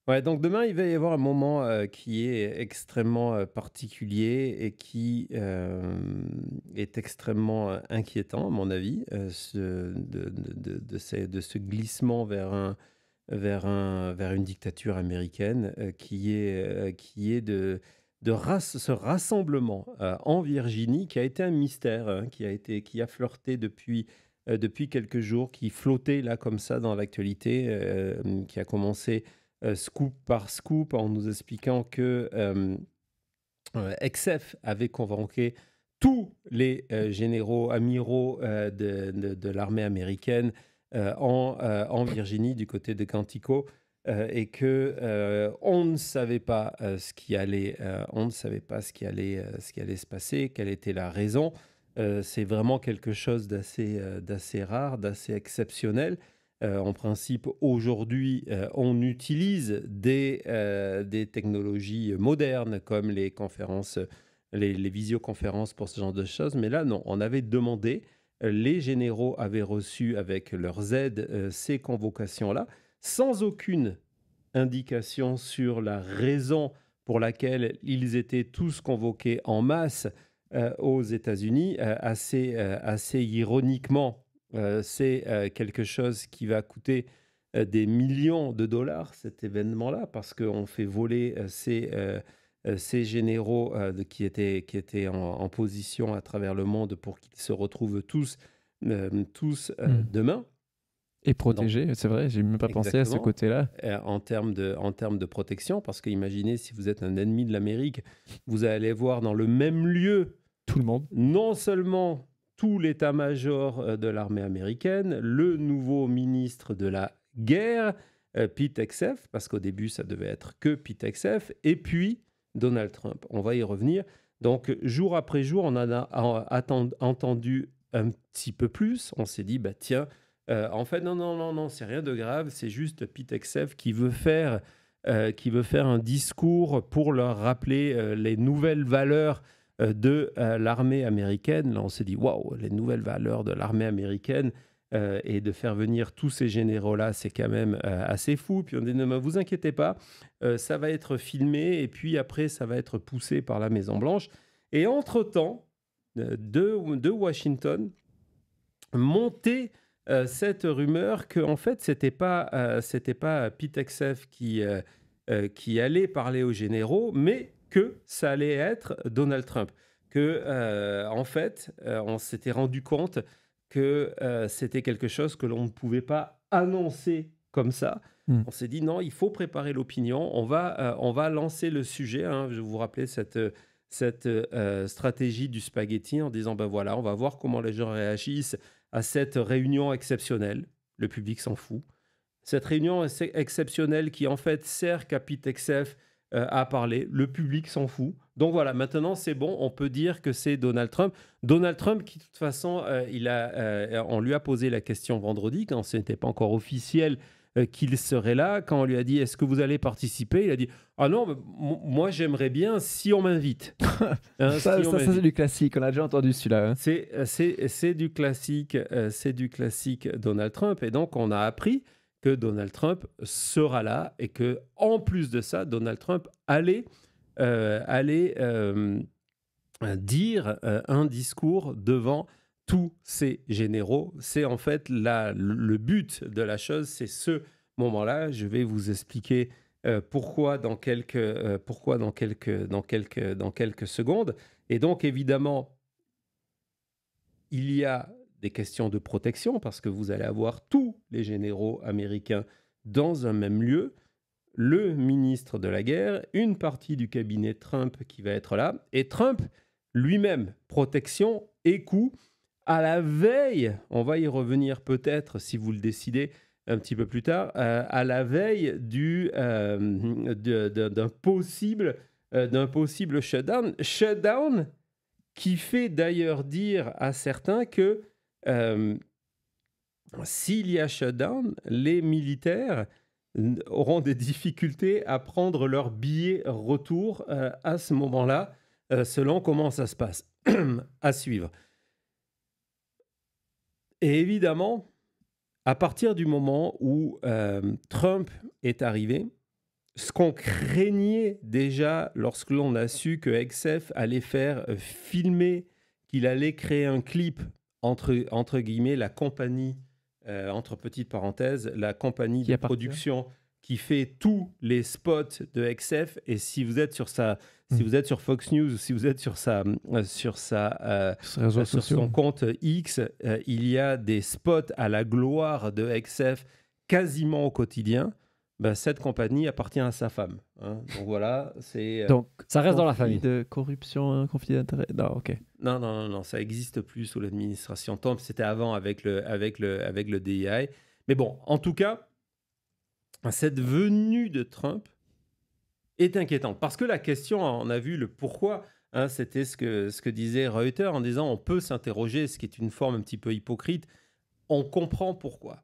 Ouais, donc demain, il va y avoir un moment qui est extrêmement particulier et qui est extrêmement inquiétant, à mon avis, de ce glissement vers une dictature américaine qui est ce rassemblement en Virginie qui a été un mystère, hein, qui a flirté depuis quelques jours, qui flottait là comme ça dans l'actualité, qui a commencé scoop par scoop en nous expliquant que XF avait convoqué tous les généraux, amiraux de l'armée américaine en Virginie, du côté de Quantico, et que on ne savait pas on ne savait pas ce qui allait se passer, quelle était la raison. C'est vraiment quelque chose d'assez rare, d'assez exceptionnel. En principe, aujourd'hui, on utilise des technologies modernes comme les conférences, les visioconférences pour ce genre de choses. Mais là, non, on avait demandé, les généraux avaient reçu avec leurs aides ces convocations-là, sans aucune indication sur la raison pour laquelle ils étaient tous convoqués en masse aux États-Unis. Assez ironiquement, c'est quelque chose qui va coûter des millions de dollars, cet événement-là, parce qu'on fait voler ces généraux qui étaient en position à travers le monde pour qu'ils se retrouvent tous Hmm. demain. Et Donc, protégé, c'est vrai, j'ai même pas pensé à ce exactement, côté-là. en termes de protection, parce que imaginez si vous êtes un ennemi de l'Amérique, vous allez voir dans le même lieu Tout le monde. non seulement tout l'état-major de l'armée américaine, le nouveau ministre de la guerre, Pete Hegseth, parce qu'au début ça devait être que Pete Hegseth, et puis Donald Trump. On va y revenir. Donc jour après jour, on en a entendu un petit peu plus. On s'est dit, bah tiens, en fait non, non, non, non, c'est rien de grave, c'est juste Pete Hegseth qui veut faire un discours pour leur rappeler les nouvelles valeurs de l'armée américaine. Là, on s'est dit, waouh, les nouvelles valeurs de l'armée américaine, et de faire venir tous ces généraux-là, c'est quand même assez fou. Puis on dit, ne vous inquiétez pas, ça va être filmé et puis après, ça va être poussé par la Maison-Blanche. Et entre-temps, de Washington, montait cette rumeur que en fait, c'était pas Pete Hegseth qui allait parler aux généraux, mais que ça allait être Donald Trump. Que, en fait, on s'était rendu compte que c'était quelque chose que l'on ne pouvait pas annoncer comme ça. Hmm. On s'est dit non, il faut préparer l'opinion. On va lancer le sujet, hein. Je vous rappelais cette stratégie du spaghetti en disant ben voilà, on va voir comment les gens réagissent à cette réunion exceptionnelle. Le public s'en fout. Cette réunion exceptionnelle qui en fait sert qu'à Pete Hegseth à parler. Le public s'en fout. Donc voilà, maintenant c'est bon, on peut dire que c'est Donald Trump. Donald Trump qui de toute façon, on lui a posé la question vendredi quand ce n'était pas encore officiel qu'il serait là. Quand on lui a dit est-ce que vous allez participer, il a dit ah non, mais moi j'aimerais bien si on m'invite. Hein, Ça, si on ça, ça c'est m'invite. du classique, on a déjà entendu celui-là, hein. C'est du classique Donald Trump. Et donc, on a appris que Donald Trump sera là et que, en plus de ça, Donald Trump allait dire un discours devant tous ces généraux. C'est en fait le but de la chose, c'est ce moment-là. Je vais vous expliquer pourquoi dans quelques secondes. Et donc, évidemment, il y a des questions de protection parce que vous allez avoir tous les généraux américains dans un même lieu, le ministre de la guerre, une partie du cabinet Trump qui va être là, et Trump lui-même, protection et coût, à la veille, on va y revenir peut-être si vous le décidez un petit peu plus tard, à la veille d'un possible shutdown. Shutdown qui fait d'ailleurs dire à certains que euh, s'il y a shutdown, les militaires auront des difficultés à prendre leur billet retour à ce moment-là, selon comment ça se passe. À suivre. Et évidemment, à partir du moment où Trump est arrivé, ce qu'on craignait déjà lorsque l'on a su que XF allait faire filmer, qu'il allait créer un clip, entre guillemets, la compagnie, entre petites parenthèses, la compagnie de production qui fait tous les spots de XF. Et si vous êtes sur si vous êtes sur Fox News, si vous êtes sur son compte X, il y a des spots à la gloire de XF quasiment au quotidien. Ben, cette compagnie appartient à sa femme. Hein. Donc voilà, c'est... Donc, ça reste dans la famille. De corruption, conflit d'intérêt. Non, ok. Non, ça n'existe plus sous l'administration Trump. C'était avant avec le DEI. Mais bon, en tout cas, cette venue de Trump est inquiétante. Parce que la question, on a vu le pourquoi, hein, c'était ce que disait Reuters en disant on peut s'interroger, ce qui est une forme un petit peu hypocrite. On comprend pourquoi.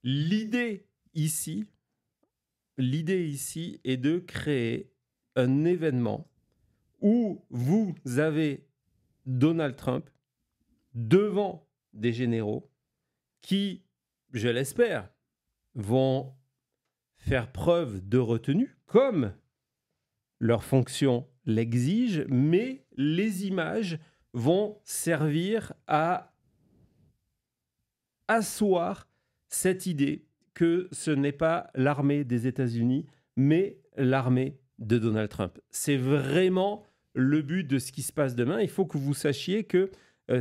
L'idée ici est de créer un événement où vous avez Donald Trump devant des généraux qui, je l'espère, vont faire preuve de retenue, comme leur fonction l'exige, mais les images vont servir à asseoir cette idée que ce n'est pas l'armée des États-Unis, mais l'armée de Donald Trump. C'est vraiment le but de ce qui se passe demain. Il faut que vous sachiez que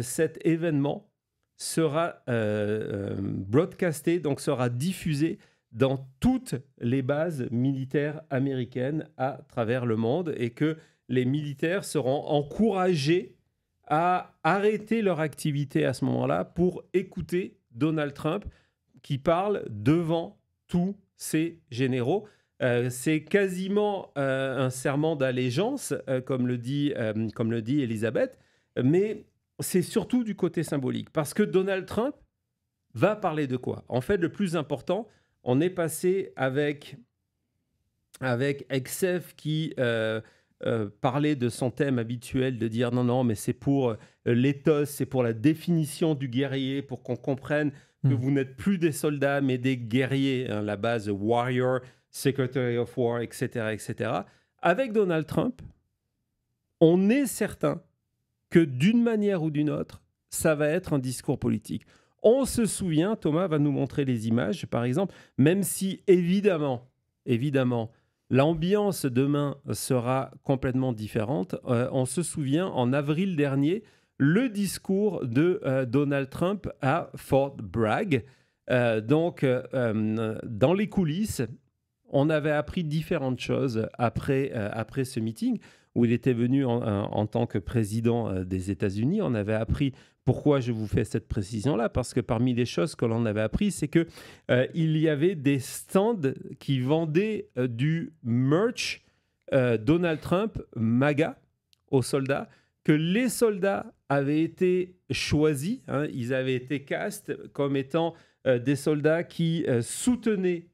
cet événement sera broadcasté, donc sera diffusé dans toutes les bases militaires américaines à travers le monde et que les militaires seront encouragés à arrêter leur activité à ce moment-là pour écouter Donald Trump qui parle devant tous ces généraux. C'est quasiment un serment d'allégeance, comme le dit Elisabeth, mais c'est surtout du côté symbolique. Parce que Donald Trump va parler de quoi ? En fait, le plus important, on est passé avec XF qui parlait de son thème habituel, de dire non, mais c'est pour l'éthos, c'est pour la définition du guerrier, pour qu'on comprenne que vous n'êtes plus des soldats, mais des guerriers, hein, la base Warrior, Secretary of War, etc., etc. Avec Donald Trump, on est certain que d'une manière ou d'une autre, ça va être un discours politique. On se souvient, Thomas va nous montrer les images, par exemple, même si évidemment, l'ambiance demain sera complètement différente. On se souvient, en avril dernier, le discours de Donald Trump à Fort Bragg. Dans les coulisses, on avait appris différentes choses après ce meeting où il était venu en tant que président des États-Unis. On avait appris, pourquoi je vous fais cette précision-là, parce que parmi les choses que l'on avait appris, c'est qu'il y avait des stands qui vendaient du merch Donald Trump MAGA aux soldats, que les soldats avaient été choisis, hein, ils avaient été cast comme étant des soldats qui soutenaient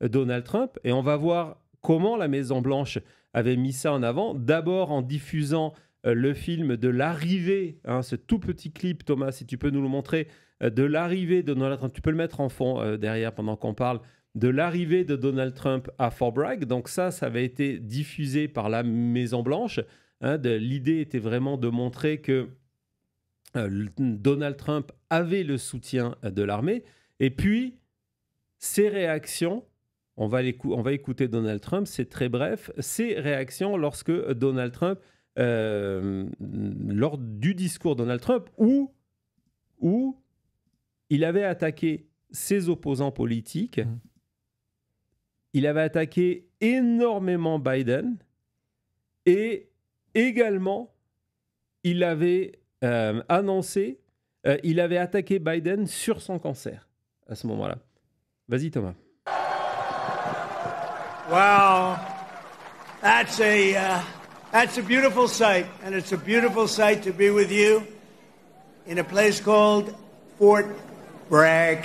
Donald Trump. Et on va voir comment la Maison-Blanche avait mis ça en avant. D'abord en diffusant le film de l'arrivée, hein, ce tout petit clip, Thomas, si tu peux nous le montrer, de l'arrivée de Donald Trump. Tu peux le mettre en fond derrière pendant qu'on parle de l'arrivée de Donald Trump à Fort Bragg. Donc ça avait été diffusé par la Maison-Blanche. Hein, l'idée était vraiment de montrer que Donald Trump avait le soutien de l'armée. Et puis, ses réactions, on va écouter Donald Trump, c'est très bref, ses réactions lorsque Donald Trump, lors du discours Donald Trump, où il avait attaqué ses opposants politiques, il avait attaqué énormément Biden et également, il avait annoncé, il avait attaqué Biden sur son cancer à ce moment-là. Vas-y, Thomas. Wow, that's a beautiful sight, and it's a beautiful sight to be with you in a place called Fort Bragg.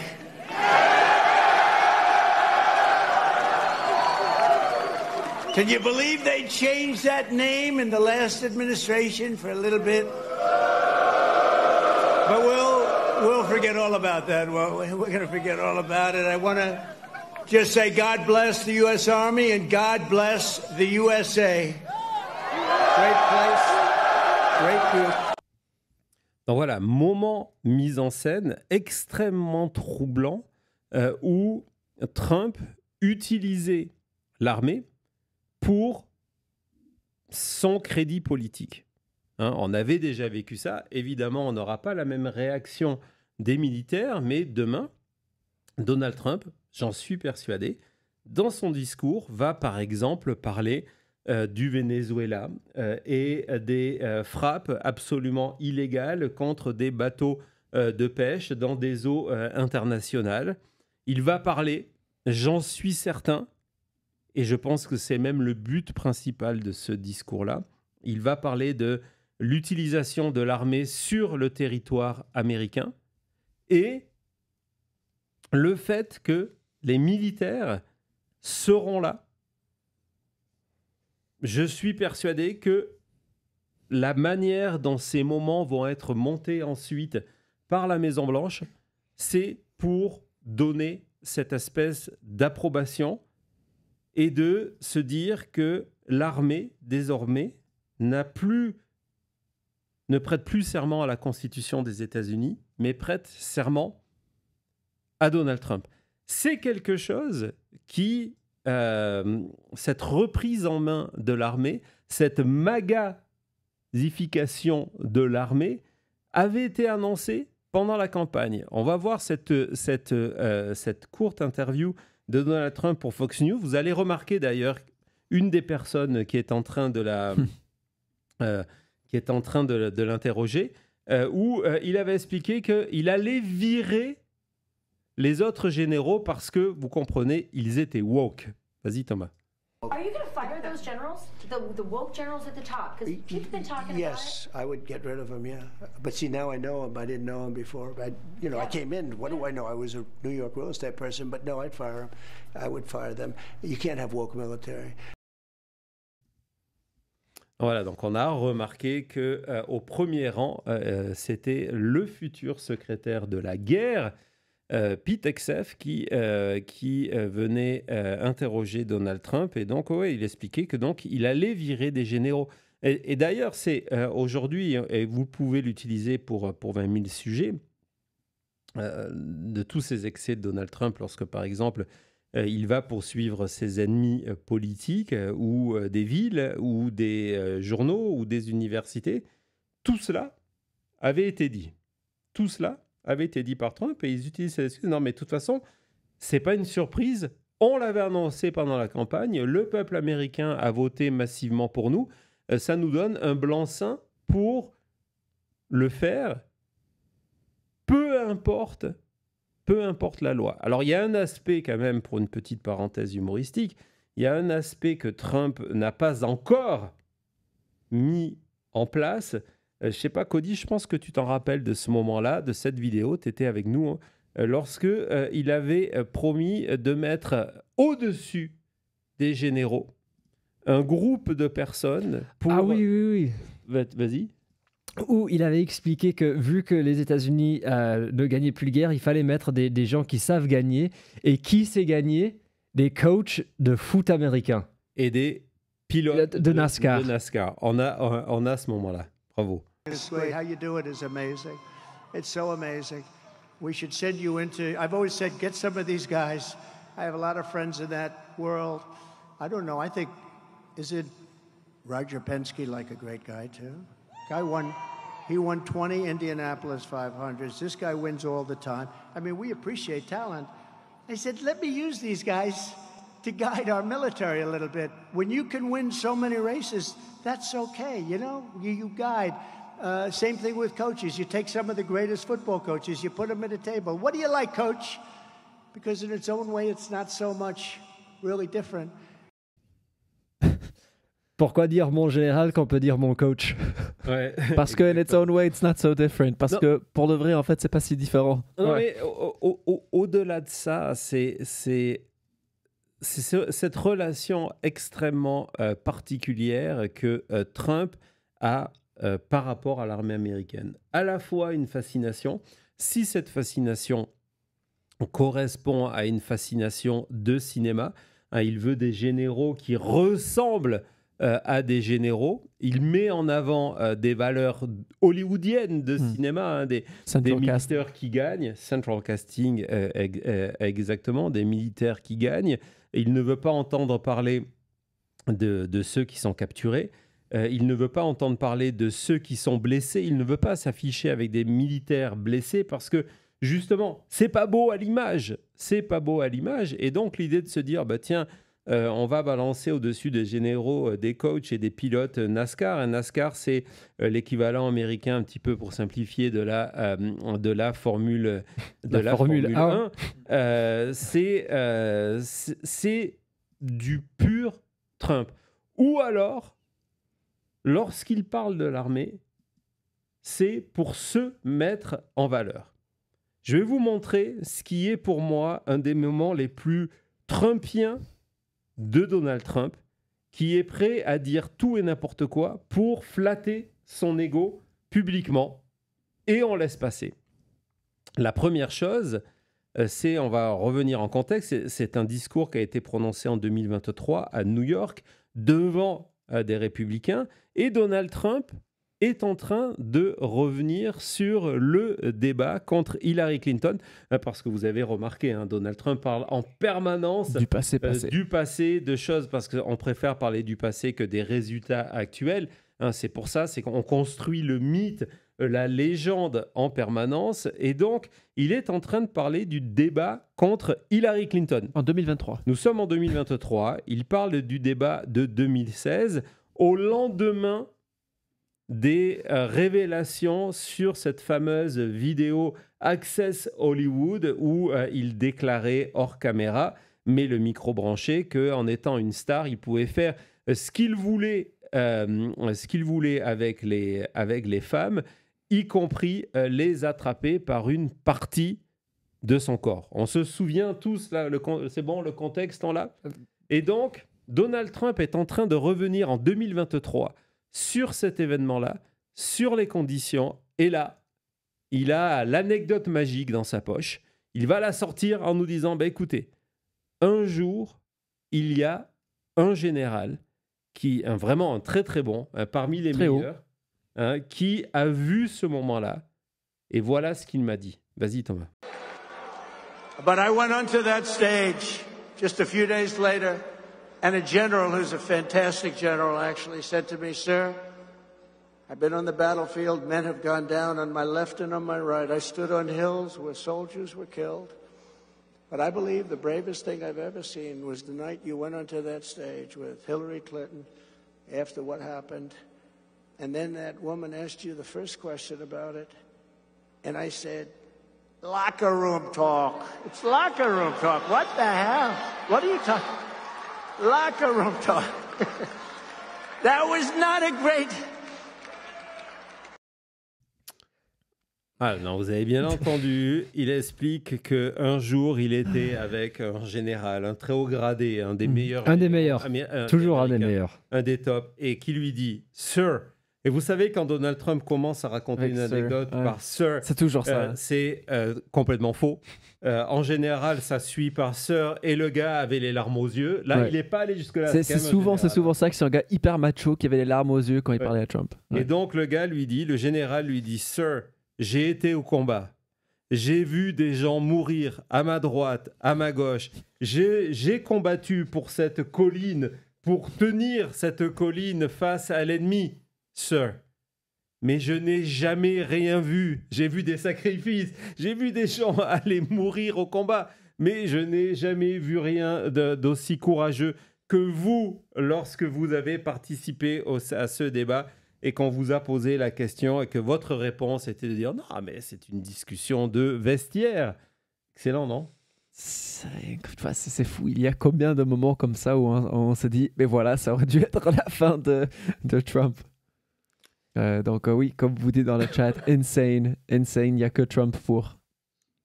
Can you believe they changed that name in the last administration for a little bit? But we'll forget all about that. We're going to forget all about it. I want Just say God bless the U.S. Army and God bless the USA. Great place, great group. Donc voilà, moment mis en scène extrêmement troublant où Trump utilisait l'armée pour son crédit politique. Hein, on avait déjà vécu ça. Évidemment, on n'aura pas la même réaction des militaires, mais demain, Donald Trump, j'en suis persuadé, dans son discours, va par exemple parler du Venezuela et des frappes absolument illégales contre des bateaux de pêche dans des eaux internationales. Il va parler, j'en suis certain, et je pense que c'est même le but principal de ce discours-là, il va parler de l'utilisation de l'armée sur le territoire américain et le fait que les militaires seront là. Je suis persuadé que la manière dont ces moments vont être montés ensuite par la Maison-Blanche, c'est pour donner cette espèce d'approbation et de se dire que l'armée, désormais, ne prête plus serment à la Constitution des États-Unis, mais prête serment à Donald Trump. C'est quelque chose qui, cette reprise en main de l'armée, cette magasification de l'armée, avait été annoncée pendant la campagne. On va voir cette courte interview de Donald Trump pour Fox News. Vous allez remarquer d'ailleurs une des personnes qui est en train de l'interroger, où il avait expliqué qu'il allait virer les autres généraux parce que, vous comprenez, ils étaient woke. Vas-y Thomas. Are you going to fire those generals, the woke generals at the top? Because people have been talking Yes, I would get rid of them, yeah. But see, now I know them. I didn't know them before. I came in. What do I know? I was a New York real estate person, but no, I'd fire them. I would fire them. You can't have woke military. Voilà, donc on a remarqué que au premier rang, c'était le futur secrétaire de la guerre, Pete Hegseth, qui venait interroger Donald Trump. Et donc, il expliquait que donc il allait virer des généraux. Et d'ailleurs, c'est aujourd'hui, et vous pouvez l'utiliser pour 20 000 sujets, de tous ces excès de Donald Trump, lorsque, par exemple, il va poursuivre ses ennemis politiques ou des villes ou des journaux ou des universités. Tout cela avait été dit. Tout cela avait été dit par Trump et ils utilisent cette excuse. Non, mais de toute façon, c'est pas une surprise. On l'avait annoncé pendant la campagne. Le peuple américain a voté massivement pour nous. Ça nous donne un blanc-seing pour le faire. Peu importe la loi. Alors, il y a un aspect quand même, pour une petite parenthèse humoristique, il y a un aspect que Trump n'a pas encore mis en place. Je ne sais pas, Cody, je pense que tu t'en rappelles de ce moment-là, de cette vidéo. Tu étais avec nous lorsque il avait promis de mettre au-dessus des généraux un groupe de personnes pour... Ah oui. Vas-y. Où il avait expliqué que vu que les États-Unis ne gagnaient plus de guerre, il fallait mettre des gens qui savent gagner. Et qui sait gagner? Des coachs de foot américains. Et des pilotes de NASCAR. De NASCAR. On a ce moment-là. Bravo. It's great. How you do it is amazing. It's so amazing. We should send you into... I've always said, get some of these guys. I have a lot of friends in that world. I don't know. I think, is it Roger Penske, like a great guy, too? He won 20 Indianapolis 500s. This guy wins all the time. I mean, we appreciate talent. I said, let me use these guys to guide our military a little bit. When you can win so many races, that's okay, you know? You guide. Same thing with coaches. You take some of the greatest football coaches, you put them at a table. What do you like, coach? Because in its own way, it's not so much really different. Pourquoi dire mon général quand on peut dire mon coach? Ouais. Parce que in its own way, it's not so different. Parce que pour de vrai, en fait, c'est pas si différent. Non, mais au-delà de ça, c'est cette relation extrêmement particulière que Trump a par rapport à l'armée américaine. À la fois une fascination. Si cette fascination correspond à une fascination de cinéma. Hein, il veut des généraux qui ressemblent à des généraux. Il met en avant des valeurs hollywoodiennes de cinéma, hein, des militaires qui gagnent, central casting exactement, des militaires qui gagnent. Et il ne veut pas entendre parler de ceux qui sont capturés. Il ne veut pas entendre parler de ceux qui sont blessés. Il ne veut pas s'afficher avec des militaires blessés parce que justement, c'est pas beau à l'image. C'est pas beau à l'image. Et donc, l'idée de se dire, bah tiens, on va balancer au-dessus des généraux, des coachs et des pilotes NASCAR. Un NASCAR, c'est l'équivalent américain, un petit peu pour simplifier, de la Formule, Formule 1. C'est du pur Trump. Ou alors, lorsqu'il parle de l'armée, c'est pour se mettre en valeur. Je vais vous montrer ce qui est pour moi un des moments les plus trumpiens de Donald Trump, qui est prêt à dire tout et n'importe quoi pour flatter son ego publiquement, et on laisse passer. La première chose, on va revenir en contexte, c'est un discours qui a été prononcé en 2023 à New York devant des républicains, et Donald Trump est en train de revenir sur le débat contre Hillary Clinton, parce que vous avez remarqué, hein, Donald Trump parle en permanence du passé, de choses, parce qu'on préfère parler du passé que des résultats actuels. Hein, c'est pour ça, c'est qu'on construit le mythe, la légende en permanence, et donc il est en train de parler du débat contre Hillary Clinton. En 2023. Nous sommes en 2023, il parle du débat de 2016, au lendemain des révélations sur cette fameuse vidéo Access Hollywood où il déclarait hors caméra, mais le micro branché, qu'en étant une star, il pouvait faire ce qu'il voulait avec les femmes, y compris les attraper par une partie de son corps. On se souvient tous, là, c'est bon, le contexte en là. Et donc, Donald Trump est en train de revenir en 2023 sur cet événement-là, sur les conditions, et là, il a l'anecdote magique dans sa poche. Il va la sortir en nous disant, bah, écoutez, un jour, il y a un général, vraiment un très très bon, parmi les meilleurs, qui a vu ce moment-là, et voilà ce qu'il m'a dit. Vas-y Thomas. But I went onto that stage just a few days later, and a general who's a fantastic general actually said to me, "Sir, I've been on the battlefield. Men have gone down on my left and on my right. I stood on hills where soldiers were killed. But I believe the bravest thing I've ever seen was the night you went onto that stage with Hillary Clinton after what happened. And then that woman asked you the first question about it. And I said, locker room talk. It's locker room talk. What the hell? What are you talking? Locker room talk. That was not a great..." Ah non, vous avez bien entendu, il explique qu'un jour, il était avec un général, un très haut gradé, un des meilleurs. Un des meilleurs, toujours un des meilleurs. Un des tops, et qui lui dit « Sir ». Et vous savez, quand Donald Trump commence à raconter une anecdote par « Sir », c'est toujours ça. C'est complètement faux. En général, ça suit par « Sir » et le gars avait les larmes aux yeux. Là, il n'est pas allé jusque-là. C'est souvent ça que c'est un gars hyper macho qui avait les larmes aux yeux quand il parlait à Trump. Et donc, le général lui dit « Sir, j'ai été au combat. J'ai vu des gens mourir à ma droite, à ma gauche. J'ai combattu pour cette colline, pour tenir cette colline face à l'ennemi, Sir. Mais je n'ai jamais rien vu. J'ai vu des sacrifices. J'ai vu des gens aller mourir au combat. Mais je n'ai jamais vu rien d'aussi courageux que vous lorsque vous avez participé à ce débat. Et qu'on vous a posé la question et que votre réponse était de dire « Non, mais c'est une discussion de vestiaire ». Excellent, non ? C'est fou. Il y a combien de moments comme ça où on se dit « Mais voilà, ça aurait dû être la fin de Trump ». Donc oui, comme vous dites dans le chat, insane, il n'y a que Trump pour.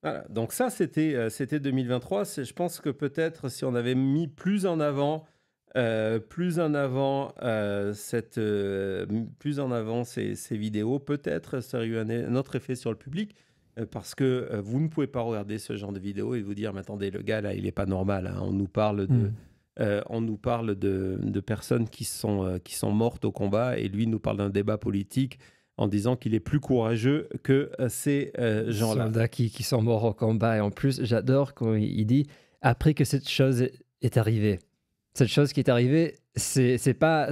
Voilà, donc ça, c'était 2023. Je pense que peut-être si on avait mis plus en avant ces vidéos, peut-être ça aurait eu un autre effet sur le public parce que vous ne pouvez pas regarder ce genre de vidéo et vous dire, mais attendez, le gars là, il n'est pas normal, hein. On nous parle de personnes qui sont mortes au combat et lui nous parle d'un débat politique en disant qu'il est plus courageux que ces gens-là. Soldats qui sont morts au combat. Et en plus, j'adore quand il dit après que cette chose est arrivée. Cette chose qui est arrivée, c'est pas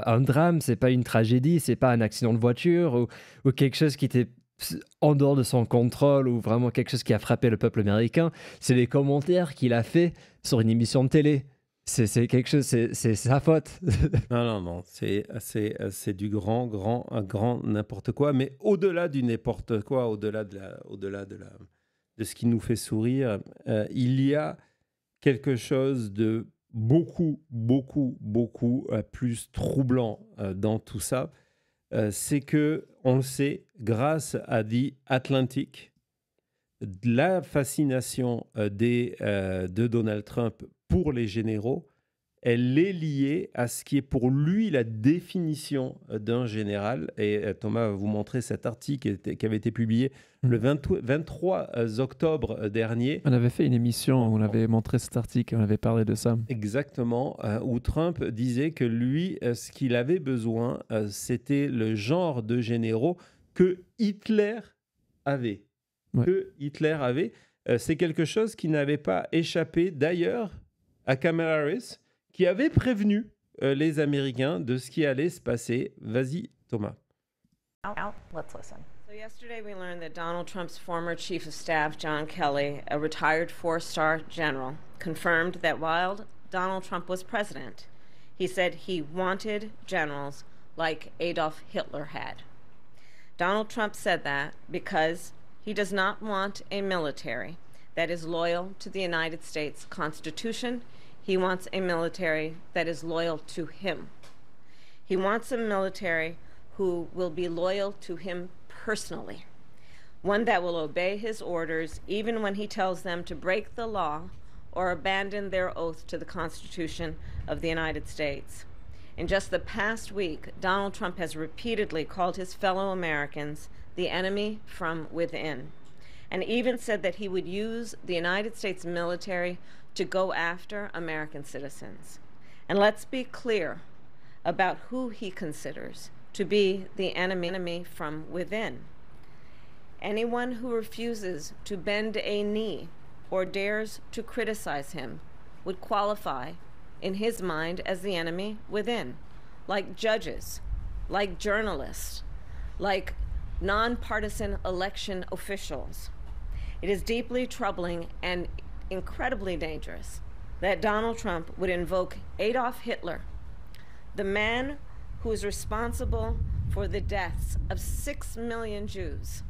un drame, c'est pas une tragédie, c'est pas un accident de voiture ou quelque chose qui était en dehors de son contrôle ou vraiment quelque chose qui a frappé le peuple américain. C'est les commentaires qu'il a fait sur une émission de télé. C'est quelque chose, c'est sa faute. Non, c'est du grand n'importe quoi, mais au-delà du n'importe quoi, au-delà de ce qui nous fait sourire, il y a quelque chose de beaucoup plus troublant dans tout ça. C'est que, on le sait, grâce à The Atlantic, la fascination de Donald Trump pour les généraux, elle est liée à ce qui est pour lui la définition d'un général. Et Thomas va vous montrer cet article qui avait été publié le 23 octobre dernier. On avait fait une émission où on avait montré cet article, on avait parlé de ça. Exactement, où Trump disait que lui, ce qu'il avait besoin, c'était le genre de généraux que Hitler avait. Ouais. C'est quelque chose qui n'avait pas échappé d'ailleurs à Kamala Harris, qui avait prévenu les Américains de ce qui allait se passer. Vas-y, Thomas. Let's listen. So yesterday we learned that Donald Trump's former chief of staff, John Kelly, a retired four-star general, confirmed that while Donald Trump was president, he said he wanted generals like Adolf Hitler had. Donald Trump said that because he does not want a military that is loyal to the United States Constitution. He wants a military that is loyal to him. He wants a military who will be loyal to him personally, one that will obey his orders even when he tells them to break the law or abandon their oath to the Constitution of the United States. In just the past week, Donald Trump has repeatedly called his fellow Americans the enemy from within, and even said that he would use the United States military to go after American citizens. And let's be clear about who he considers to be the enemy from within. Anyone who refuses to bend a knee or dares to criticize him would qualify, in his mind, as the enemy within, like judges, like journalists, like nonpartisan election officials. It is deeply troubling and incredibly dangerous that Donald Trump would invoke Adolf Hitler, the man who is responsible for the deaths of 6 million Jews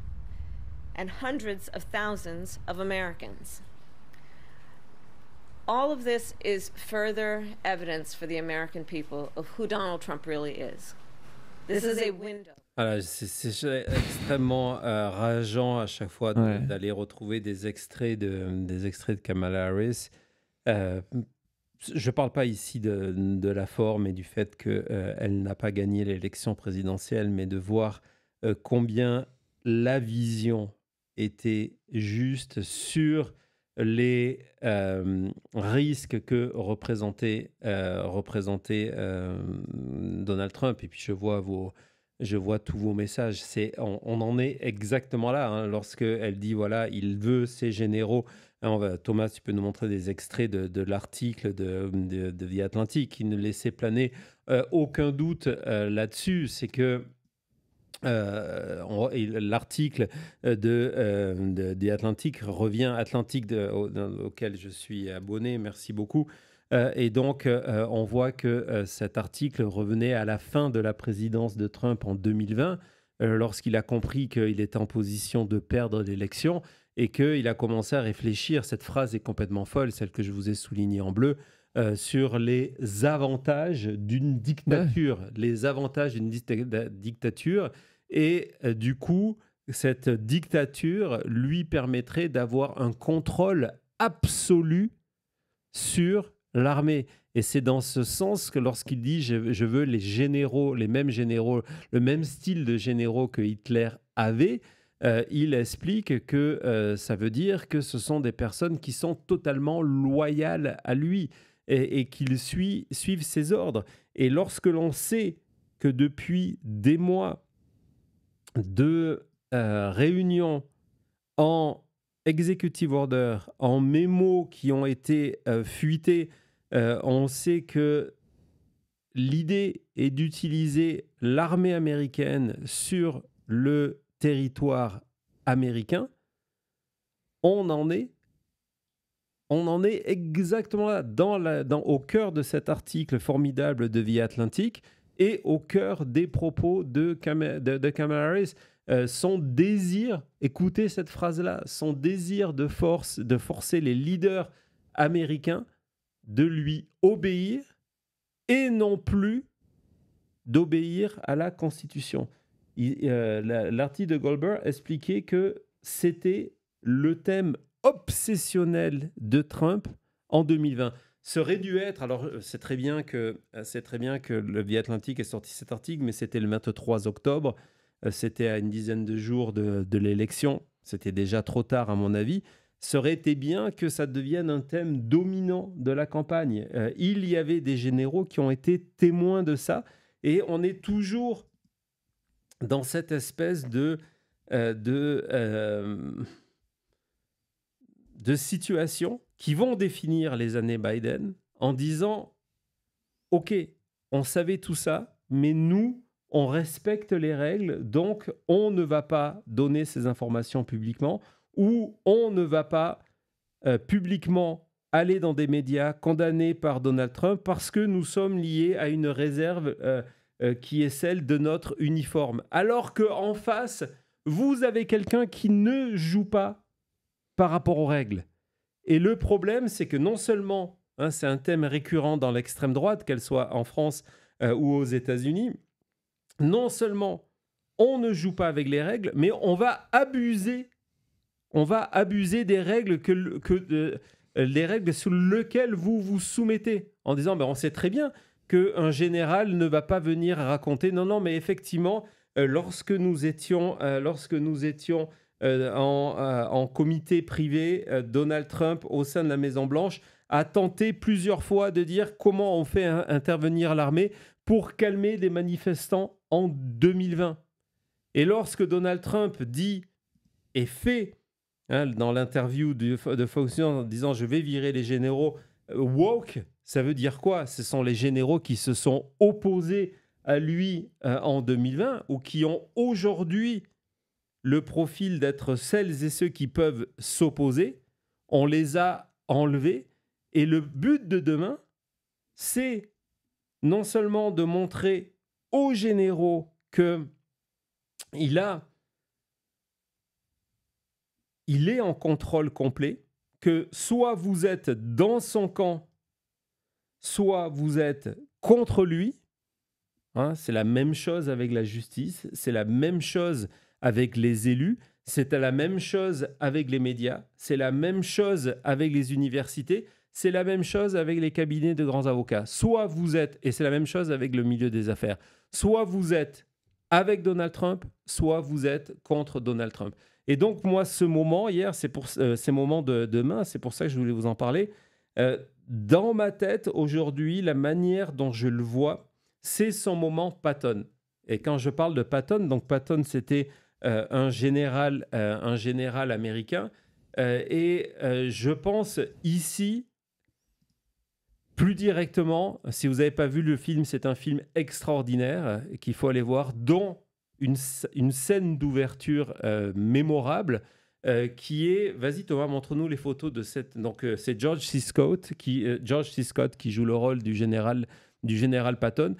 and hundreds of thousands of Americans. All of this is further evidence for the American people of who Donald Trump really is. This is a window. Voilà, c'est extrêmement rageant à chaque fois d'aller retrouver des extraits de Kamala Harris. Je ne parle pas ici de la forme et du fait qu'elle n'a pas gagné l'élection présidentielle, mais de voir combien la vision était juste sur les risques que représentait Donald Trump. Et puis je vois tous vos messages. On en est exactement là, hein, lorsqu'elle dit, voilà, il veut ses généraux. Thomas, tu peux nous montrer des extraits de l'article de The Atlantic qui ne laissait planer aucun doute là-dessus. C'est que l'article de The Atlantic revient, Atlantic auquel je suis abonné, merci beaucoup. Et donc, on voit que cet article revenait à la fin de la présidence de Trump en 2020, lorsqu'il a compris qu'il était en position de perdre l'élection et qu'il a commencé à réfléchir. Cette phrase est complètement folle, celle que je vous ai soulignée en bleu, sur les avantages d'une dictature. Ouais. Les avantages d'une dictature. Et du coup, cette dictature lui permettrait d'avoir un contrôle absolu sur l'armée. Et c'est dans ce sens que lorsqu'il dit je veux les généraux, les mêmes généraux, le même style de généraux que Hitler avait, il explique que ça veut dire que ce sont des personnes qui sont totalement loyales à lui et qu'ils suivent ses ordres. Et lorsque l'on sait que depuis des mois de réunions en executive order, en mémos qui ont été fuités, on sait que l'idée est d'utiliser l'armée américaine sur le territoire américain. On en est exactement là, au cœur de cet article formidable de The Atlantic et au cœur des propos de Kamala Harris. Son désir, écoutez cette phrase-là, son désir de forcer les leaders américains de lui obéir et non plus d'obéir à la Constitution. L'article de Goldberg expliquait que c'était le thème obsessionnel de Trump en 2020. Ça aurait dû être, alors c'est très bien que le The Atlantic ait sorti cet article, mais c'était le 23 octobre, c'était à une dizaine de jours de l'élection, c'était déjà trop tard à mon avis. Ça aurait été bien que ça devienne un thème dominant de la campagne. Il y avait des généraux qui ont été témoins de ça, et on est toujours dans cette espèce de situations qui vont définir les années Biden en disant « Ok, on savait tout ça, mais nous, on respecte les règles, donc on ne va pas donner ces informations publiquement ou on ne va pas publiquement aller dans des médias condamnés par Donald Trump parce que nous sommes liés à une réserve qui est celle de notre uniforme. » Alors qu'en face, vous avez quelqu'un qui ne joue pas par rapport aux règles. Et le problème, c'est que non seulement, c'est un thème récurrent dans l'extrême droite, qu'elle soit en France ou aux États-Unis, non seulement on ne joue pas avec les règles, mais on va abuser des règles les règles sous lesquelles vous vous soumettez, en disant on sait très bien qu'un général ne va pas venir raconter non, mais effectivement, lorsque nous étions en comité privé, Donald Trump, au sein de la Maison-Blanche, a tenté plusieurs fois de dire comment on fait intervenir l'armée pour calmer des manifestants en 2020. Et lorsque Donald Trump dit et fait, dans l'interview de Fox News en disant « je vais virer les généraux woke », ça veut dire quoi? Ce sont les généraux qui se sont opposés à lui en 2020 ou qui ont aujourd'hui le profil d'être celles et ceux qui peuvent s'opposer. On les a enlevés. Et le but de demain, c'est non seulement de montrer aux généraux qu'il est en contrôle complet, que soit vous êtes dans son camp, soit vous êtes contre lui. C'est la même chose avec la justice, c'est la même chose avec les élus, c'est la même chose avec les médias, c'est la même chose avec les universités, c'est la même chose avec les cabinets de grands avocats. Soit vous êtes, et c'est la même chose avec le milieu des affaires, soit vous êtes avec Donald Trump, soit vous êtes contre Donald Trump. Et donc, moi, ce moment hier, ces moments de demain, c'est pour ça que je voulais vous en parler. Dans ma tête, aujourd'hui, la manière dont je le vois, c'est son moment Patton. Et quand je parle de Patton, donc Patton, c'était un général américain. Et je pense ici, plus directement, si vous n'avez pas vu le film, c'est un film extraordinaire qu'il faut aller voir, dont une scène d'ouverture mémorable qui est... Vas-y Thomas, montre-nous les photos de cette... Donc c'est George C. Scott qui joue le rôle du général Patton.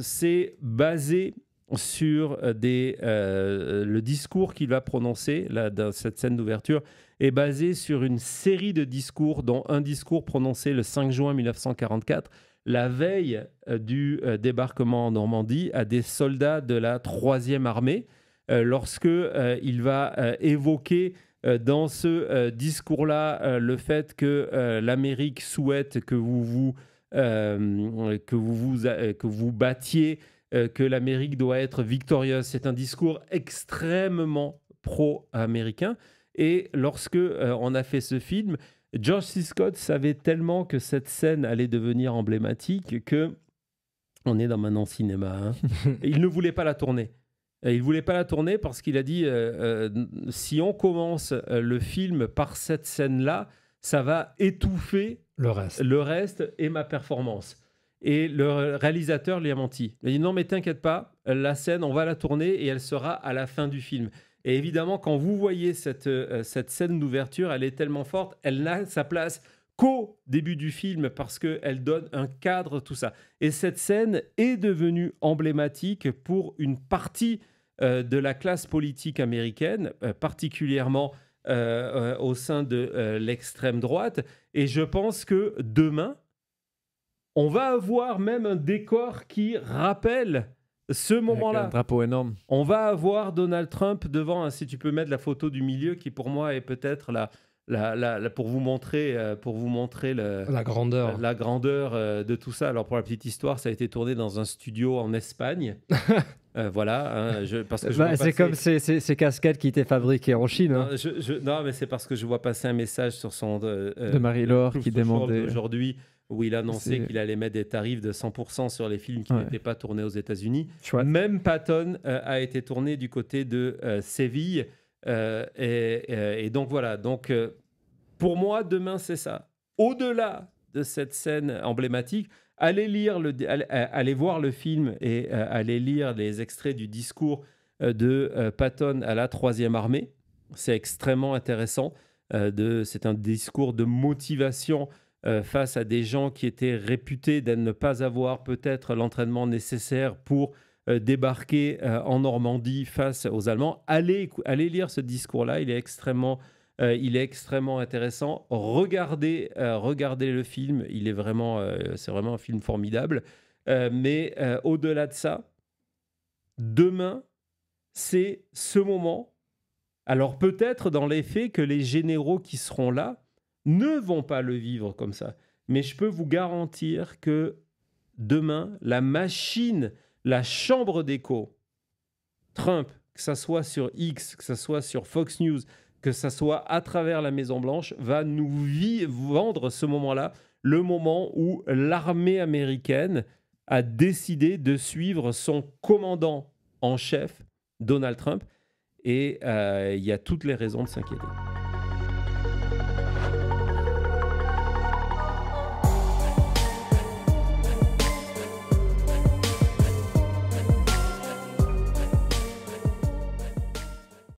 C'est basé sur le discours qu'il va prononcer là, dans cette scène d'ouverture est basé sur une série de discours, dont un discours prononcé le 5 juin 1944, la veille du débarquement en Normandie, à des soldats de la 3e armée, lorsqu'il va évoquer dans ce discours-là le fait que l'Amérique souhaite que vous battiez, que l'Amérique doit être victorieuse. C'est un discours extrêmement pro-américain. Et lorsque on a fait ce film, George C. Scott savait tellement que cette scène allait devenir emblématique que on est dans Maintenant Cinéma. Hein. Il ne voulait pas la tourner. Il ne voulait pas la tourner parce qu'il a dit si on commence le film par cette scène-là, ça va étouffer Le reste. le reste et ma performance. Et le réalisateur lui a menti. Il a dit non, mais t'inquiète pas, la scène, on va la tourner et elle sera à la fin du film. Et évidemment, quand vous voyez cette scène d'ouverture, elle est tellement forte, elle n'a sa place qu'au début du film parce qu'elle donne un cadre, tout ça. Et cette scène est devenue emblématique pour une partie de la classe politique américaine, particulièrement au sein de l'extrême droite. Et je pense que demain, on va avoir même un décor qui rappelle ce Avec un moment-là. drapeau énorme. On va avoir Donald Trump devant, hein, si tu peux mettre la photo du milieu, qui pour moi est peut-être pour vous montrer La grandeur. la grandeur de tout ça. Alors pour la petite histoire, ça a été tourné dans un studio en Espagne. Voilà, hein, parce que je vois C'est passer- comme ces casquettes qui étaient fabriquées en Chine. hein. Non, mais c'est parce que je vois passer un message sur son De Marie-Laure Proof qui Social demandait. d'aujourd'hui où il annonçait C'est- qu'il allait mettre des tarifs de 100% sur les films qui Ouais. n'étaient pas tournés aux États-Unis. Chouette. Même Patton a été tourné du côté de Séville. Et donc voilà. Donc pour moi, demain, c'est ça. Au-delà de cette scène emblématique, allez voir le film et allez lire les extraits du discours de Patton à la 3e armée. C'est extrêmement intéressant. C'est un discours de motivation face à des gens qui étaient réputés de ne pas avoir peut-être l'entraînement nécessaire pour débarquer en Normandie face aux Allemands. Allez lire ce discours-là, il est extrêmement intéressant. Regardez le film, c'est vraiment un film formidable. Mais au-delà de ça, demain, c'est ce moment. Alors peut-être dans les faits que les généraux qui seront là ne vont pas le vivre comme ça. Mais je peux vous garantir que demain, la machine, la chambre d'écho, Trump, que ça soit sur X, que ça soit sur Fox News, que ça soit à travers la Maison-Blanche, va nous vendre ce moment-là, le moment où l'armée américaine a décidé de suivre son commandant en chef, Donald Trump, et il y a toutes les raisons de s'inquiéter.